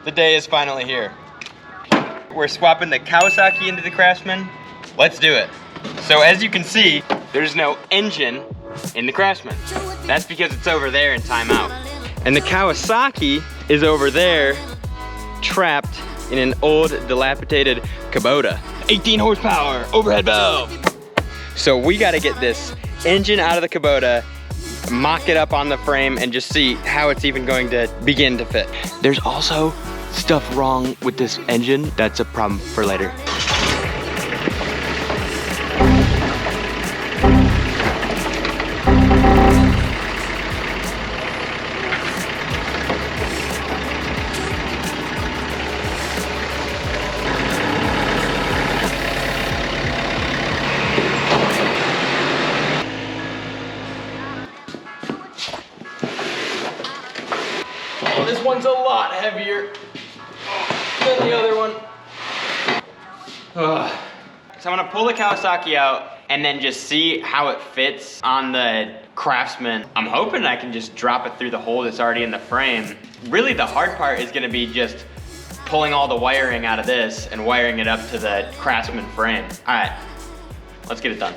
The day is finally here. We're swapping the Kawasaki into the Craftsman. Let's do it. So as you can see, there's no engine in the Craftsman. That's because it's over there in timeout. And the Kawasaki is over there, trapped in an old, dilapidated Kubota. 18 horsepower, overhead valve. So we gotta get this engine out of the Kubota, mock it up on the frame, and just see how it's even going to begin to fit. There's also stuff wrong with this engine. That's a problem for later. Oh, this one's a lot heavier than the other one. Ugh. So I'm gonna pull the Kawasaki out and then just see how it fits on the Craftsman. I'm hoping I can just drop it through the hole that's already in the frame. Really the hard part is gonna be just pulling all the wiring out of this and wiring it up to the Craftsman frame. All right, let's get it done.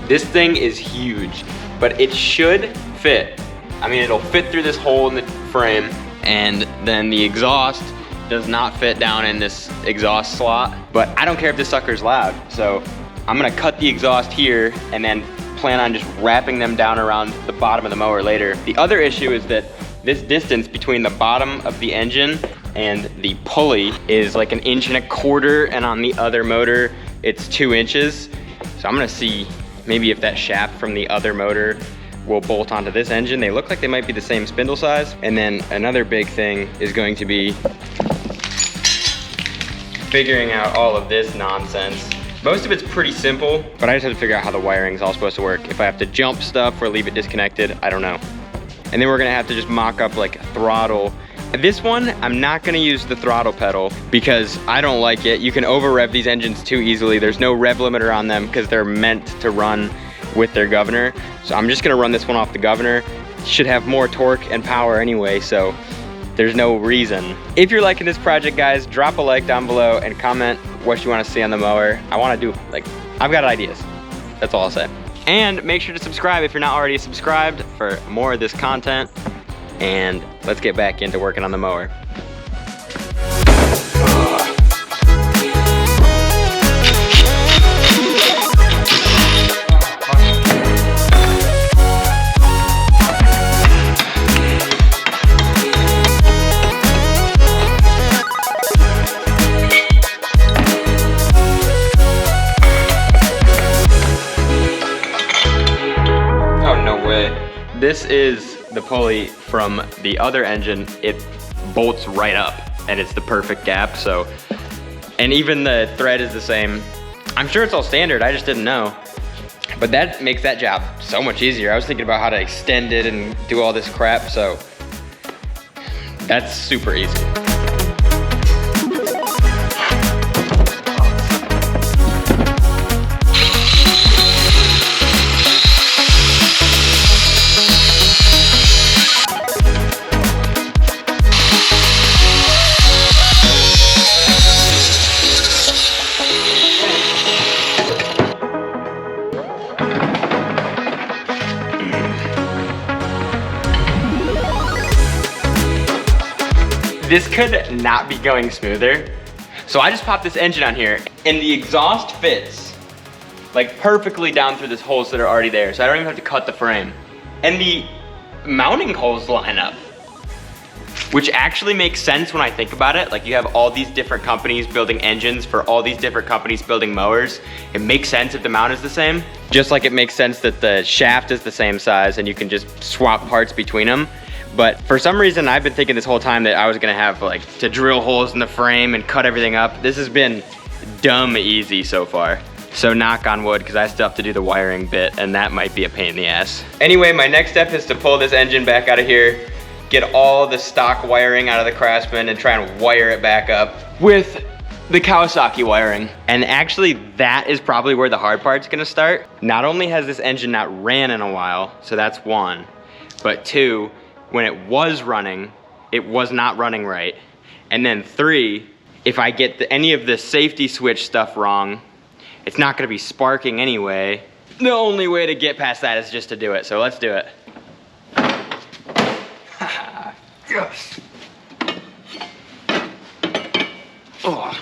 This thing is huge, but it should fit. I mean, it'll fit through this hole in the frame, and then the exhaust does not fit down in this exhaust slot, but I don't care if this sucker's loud. So I'm gonna cut the exhaust here and then plan on just wrapping them down around the bottom of the mower later. The other issue is that this distance between the bottom of the engine and the pulley is like 1.25 inches, and on the other motor, it's 2 inches. So I'm gonna see maybe if that shaft from the other motor will bolt onto this engine. They look like they might be the same spindle size. And then another big thing is going to be figuring out all of this nonsense. Most of it's pretty simple, but I just have to figure out how the wiring's all supposed to work. If I have to jump stuff or leave it disconnected, I don't know. And then we're gonna have to just mock up like a throttle. This one, I'm not gonna use the throttle pedal because I don't like it. You can over rev these engines too easily. There's no rev limiter on them because they're meant to run with their governor. So I'm just gonna run this one off the governor. Should have more torque and power anyway, so there's no reason. If you're liking this project, guys, drop a like down below and comment what you wanna see on the mower. I wanna do, I've got ideas. That's all I'll say. And make sure to subscribe if you're not already subscribed for more of this content. And let's get back into working on the mower. Oh, no way. This is the pulley from the other engine. It bolts right up and it's the perfect gap. So, and even the thread is the same. I'm sure it's all standard, I just didn't know. But that makes that job so much easier. I was thinking about how to extend it and do all this crap, so that's super easy. This could not be going smoother. So I just popped this engine on here and the exhaust fits like perfectly down through these holes that are already there. So I don't even have to cut the frame. And the mounting holes line up, which actually makes sense when I think about it. Like you have all these different companies building engines for all these different companies building mowers. It makes sense if the mount is the same. Just like it makes sense that the shaft is the same size and you can just swap parts between them. But for some reason, I've been thinking this whole time that I was gonna have like to drill holes in the frame and cut everything up. This has been dumb easy so far. So knock on wood, because I still have to do the wiring bit, and that might be a pain in the ass. Anyway, my next step is to pull this engine back out of here, get all the stock wiring out of the Craftsman, and try and wire it back up with the Kawasaki wiring. And actually, that is probably where the hard part's gonna start. Not only has this engine not ran in a while, so that's one, but two, when it was running, it was not running right. And then three, if I get any of the safety switch stuff wrong, it's not gonna be sparking anyway. The only way to get past that is just to do it, so let's do it. Yes. Oh.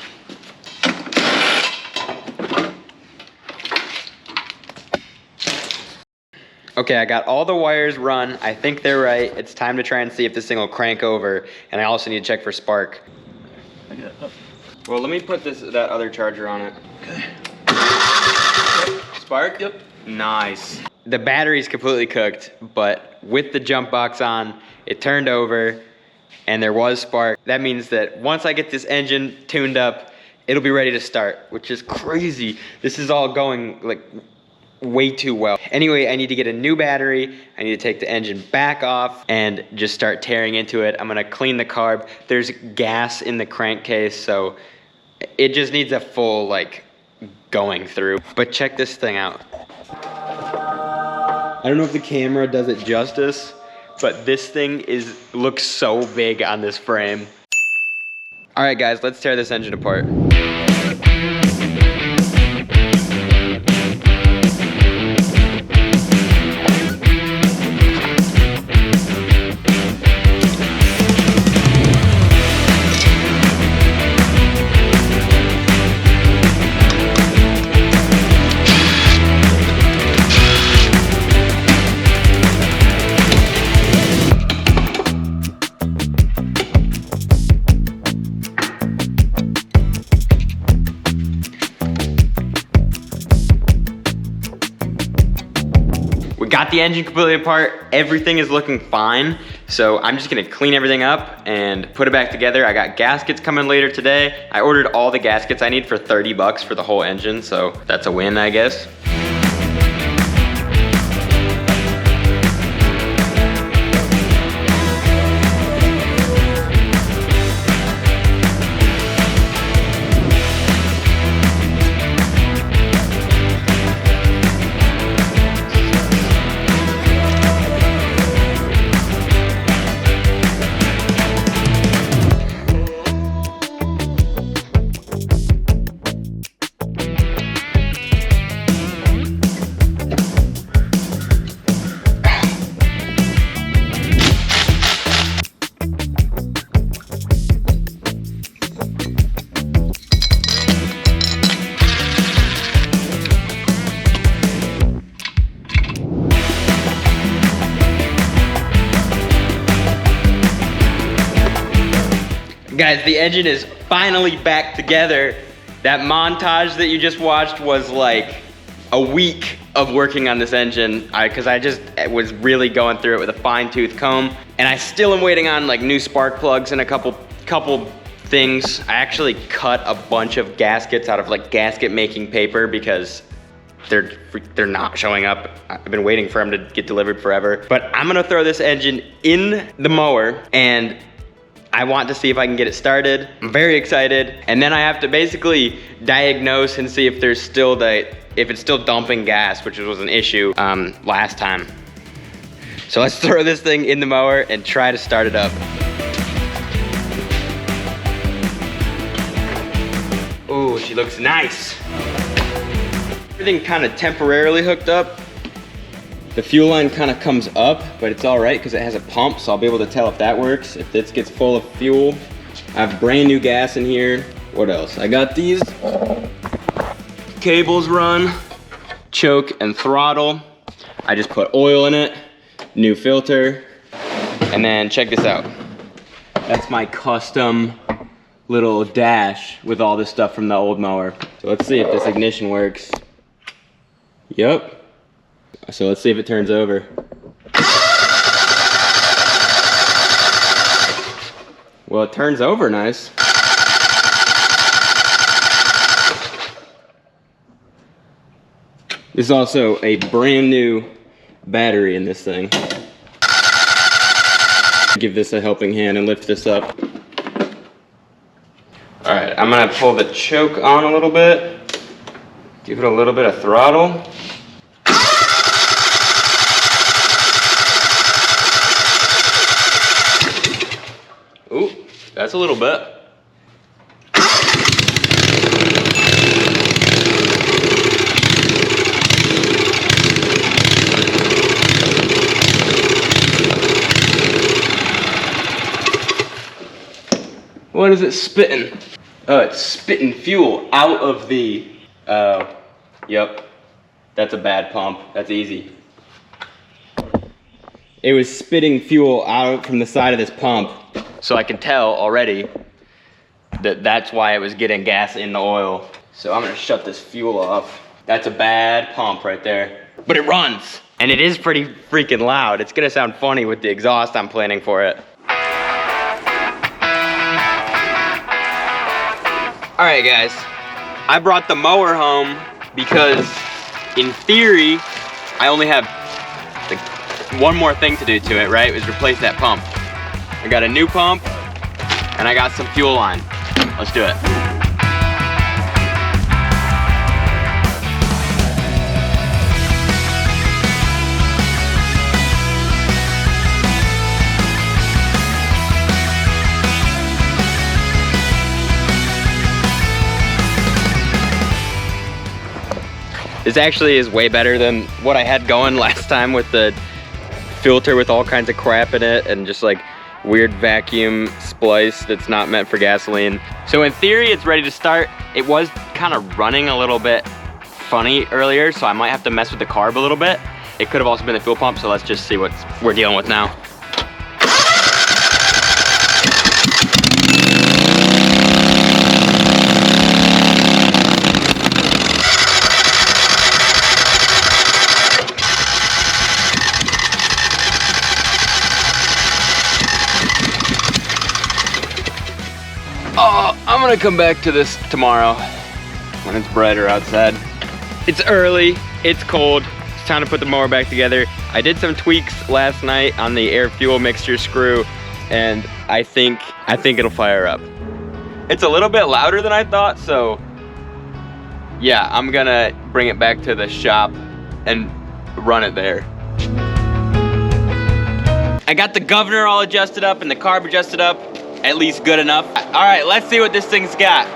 Okay, I got all the wires run. I think they're right. It's time to try and see if this thing will crank over, and I also need to check for spark. Well, let me put that other charger on it. Okay. Spark? Yep. Nice. The battery's completely cooked, but with the jump box on, it turned over and there was spark. That means that once I get this engine tuned up, it'll be ready to start, which is crazy. This is all going like way too well. Anyway, I need to get a new battery. I need to take the engine back off and just start tearing into it. I'm gonna clean the carb. There's gas in the crankcase, so it just needs a full like going through. But check this thing out. I don't know if the camera does it justice, but this thing looks so big on this frame. All right, guys, let's tear this engine apart. We got the engine completely apart. Everything is looking fine. So I'm just gonna clean everything up and put it back together. I got gaskets coming later today. I ordered all the gaskets I need for 30 bucks for the whole engine, so that's a win, I guess. Guys, the engine is finally back together. That montage that you just watched was like a week of working on this engine because I just was really going through it with a fine-tooth comb, and I still am waiting on like new spark plugs and a couple things. I actually cut a bunch of gaskets out of like gasket making paper because they're not showing up. I've been waiting for them to get delivered forever. But I'm gonna throw this engine in the mower and I want to see if I can get it started. I'm very excited. And then I have to basically diagnose and see if there's still if it's still dumping gas, which was an issue last time. So let's throw this thing in the mower and try to start it up. Ooh, she looks nice. Everything kind of temporarily hooked up. The fuel line kind of comes up, but it's all right because it has a pump, so I'll be able to tell if that works, if this gets full of fuel. I have brand new gas in here. What else? I got these cables run, choke and throttle. I just put oil in it, new filter, and then check this out. That's my custom little dash with all this stuff from the old mower. So let's see if this ignition works. Yep. So let's see if it turns over. Well, it turns over nice. There's also a brand new battery in this thing. Give this a helping hand and lift this up. All right, I'm gonna pull the choke on a little bit. Give it a little bit of throttle. Ooh, that's a little bit. What is it spitting? Oh, it's spitting fuel out of the, yep. That's a bad pump. That's easy. It was spitting fuel out from the side of this pump. So I can tell already that that's why it was getting gas in the oil. So I'm gonna shut this fuel off. That's a bad pump right there. But it runs. And it is pretty freaking loud. It's gonna sound funny with the exhaust I'm planning for it. All right, guys, I brought the mower home because in theory, I only have like one more thing to do to it, right? Is replace that pump. I got a new pump and I got some fuel line. Let's do it. This actually is way better than what I had going last time with the filter with all kinds of crap in it and just like weird vacuum splice that's not meant for gasoline. So in theory, it's ready to start. It was kind of running a little bit funny earlier, so I might have to mess with the carb a little bit. It could have also been the fuel pump, so let's just see what we're dealing with now. Oh, I'm gonna come back to this tomorrow when it's brighter outside. It's early, it's cold, it's time to put the mower back together. I did some tweaks last night on the air fuel mixture screw and I think it'll fire up. It's a little bit louder than I thought, so yeah, I'm gonna bring it back to the shop and run it there. I got the governor all adjusted up and the carb adjusted up. At least good enough. All right, let's see what this thing's got.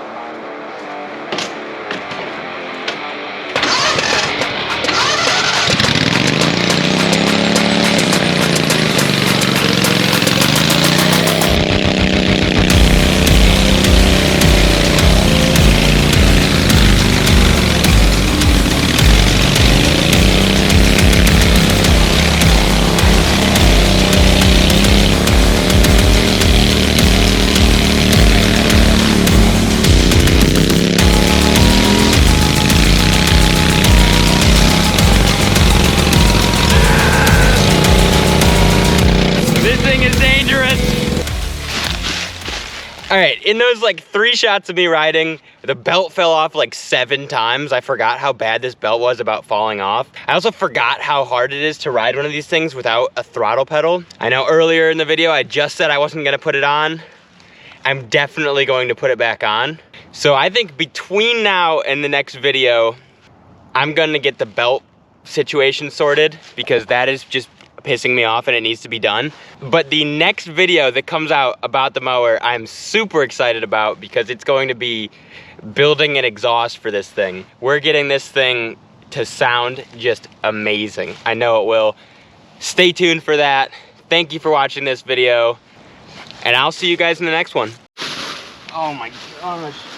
All right, in those like 3 shots of me riding, the belt fell off like 7 times. I forgot how bad this belt was about falling off. I also forgot how hard it is to ride one of these things without a throttle pedal. I know earlier in the video, I just said I wasn't gonna put it on. I'm definitely going to put it back on. So I think between now and the next video, I'm gonna get the belt situation sorted because that is just pissing me off and it needs to be done. But the next video that comes out about the mower, I'm super excited about because it's going to be building an exhaust for this thing. We're getting this thing to sound just amazing. I know it will. Stay tuned for that. Thank you for watching this video and I'll see you guys in the next one. Oh my gosh.